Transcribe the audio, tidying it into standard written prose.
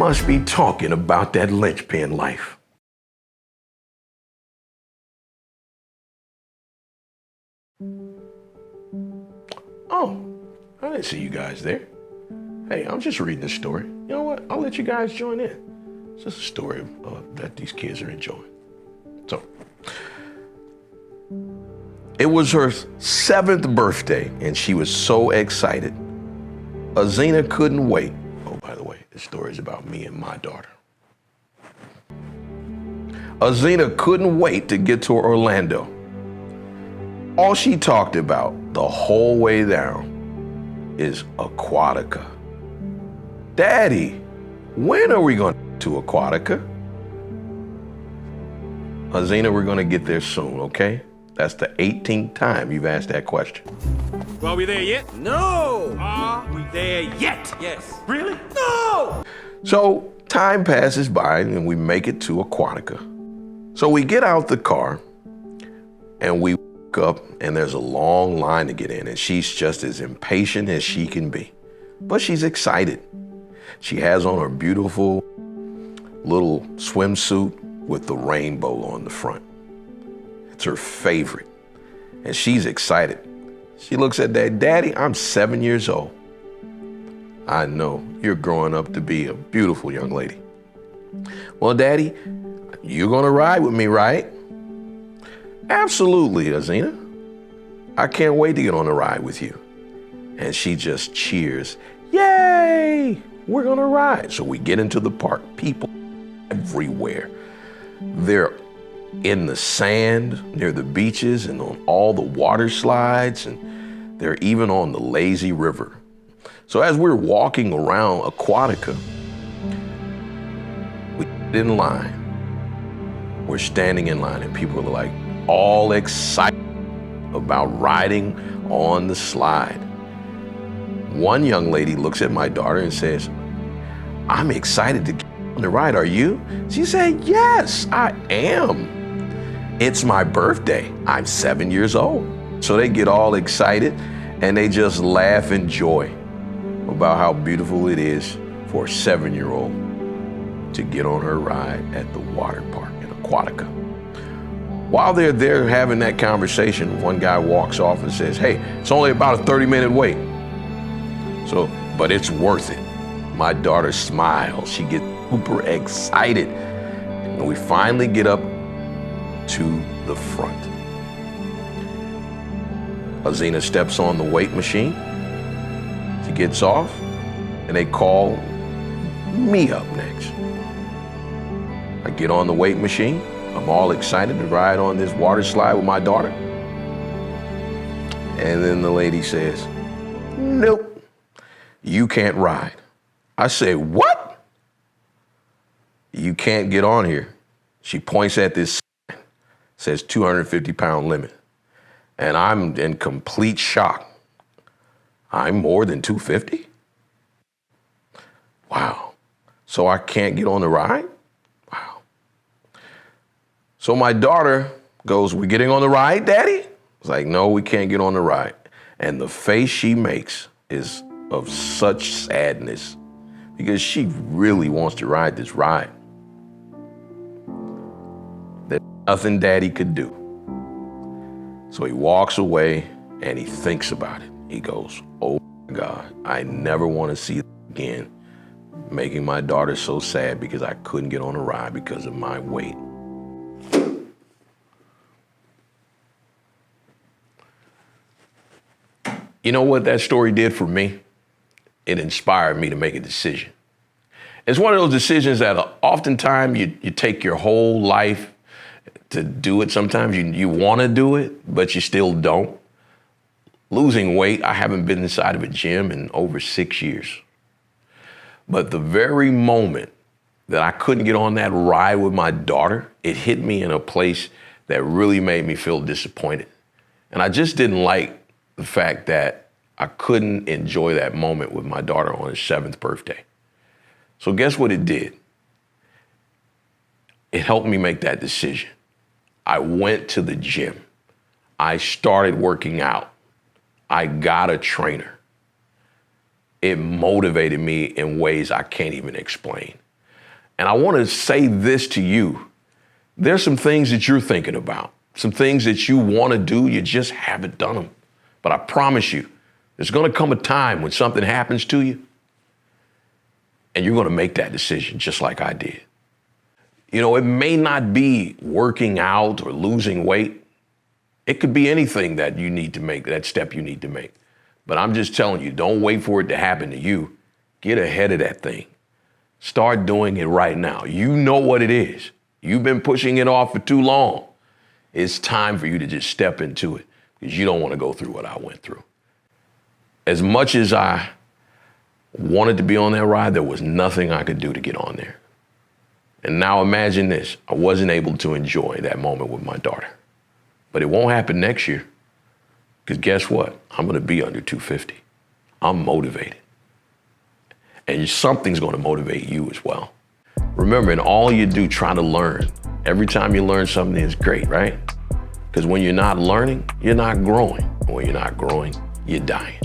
must be talking about that linchpin life. Oh, I didn't see you guys there. Hey, I'm just reading this story. You know what? I'll let you guys join in. It's just a story that these kids are enjoying. So, it was her 7th birthday, and she was so excited. Azina couldn't wait. Oh, by the way, this story is about me and my daughter. Azina couldn't wait to get to Orlando. All she talked about the whole way down is Aquatica. Daddy, when are we going to Aquatica? Azina, we're going to get there soon, okay? That's the 18th time you've asked that question. Well, are we there yet? No! Are we there yet? Yes. Really? No! So time passes by and we make it to Aquatica. So we get out the car and we walk up and there's a long line to get in, and she's just as impatient as she can be. But she's excited. She has on her beautiful little swimsuit with the rainbow on the front. It's her favorite. And she's excited. She looks at Dad. Daddy, I'm 7 years old. I know, you're growing up to be a beautiful young lady. Well, Daddy, you're gonna ride with me, right? Absolutely, Azina. I can't wait to get on a ride with you. And she just cheers. Yay! We're gonna ride. So we get into the park. People everywhere. They're in the sand near the beaches and on all the water slides, and they're even on the lazy river. So as we're walking around Aquatica, we get in line. We're standing in line and people are like all excited about riding on the slide. One young lady looks at my daughter and says, I'm excited to get on the ride, are you? She said, yes, I am. It's my birthday. I'm 7 years old. So they get all excited and they just laugh and joy about how beautiful it is for a 7-year-old to get on her ride at the water park in Aquatica. While they're there having that conversation, one guy walks off and says, hey, it's only about a 30-minute wait. So, but it's worth it. My daughter smiles. She gets super excited. And we finally get up to the front. Azina steps on the weight machine. She gets off, and they call me up next. I get on the weight machine. I'm all excited to ride on this water slide with my daughter. And then the lady says, nope, you can't ride. I say, what? You can't get on here. She points at this sign, says 250-pound limit. And I'm in complete shock. I'm more than 250? Wow. So I can't get on the ride? Wow. So my daughter goes, we getting on the ride, Daddy? It's like, no, we can't get on the ride. And the face she makes is of such sadness because she really wants to ride this ride. There's nothing Daddy could do. So he walks away and he thinks about it. He goes, oh my God, I never want to see it again, making my daughter so sad because I couldn't get on a ride because of my weight. You know what that story did for me? It inspired me to make a decision. It's one of those decisions that oftentimes you take your whole life to do it. Sometimes you want to do it, but you still don't. Losing weight, I haven't been inside of a gym in over 6 years. But the very moment that I couldn't get on that ride with my daughter, it hit me in a place that really made me feel disappointed. And I just didn't like the fact that I couldn't enjoy that moment with my daughter on her 7th birthday. So guess what it did? It helped me make that decision. I went to the gym. I started working out. I got a trainer. It motivated me in ways I can't even explain. And I want to say this to you. There's some things that you're thinking about, some things that you want to do, you just haven't done them. But I promise you, there's going to come a time when something happens to you and you're going to make that decision just like I did. You know, it may not be working out or losing weight. It could be anything that you need to make, that step you need to make. But I'm just telling you, don't wait for it to happen to you. Get ahead of that thing. Start doing it right now. You know what it is. You've been pushing it off for too long. It's time for you to just step into it because you don't want to go through what I went through. As much as I wanted to be on that ride, there was nothing I could do to get on there. And now imagine this. I wasn't able to enjoy that moment with my daughter. But it won't happen next year. Because guess what? I'm going to be under 250. I'm motivated. And something's going to motivate you as well. Remember, in all you do, try to learn. Every time you learn something, it's great, right? Because when you're not learning, you're not growing. And when you're not growing, you're dying.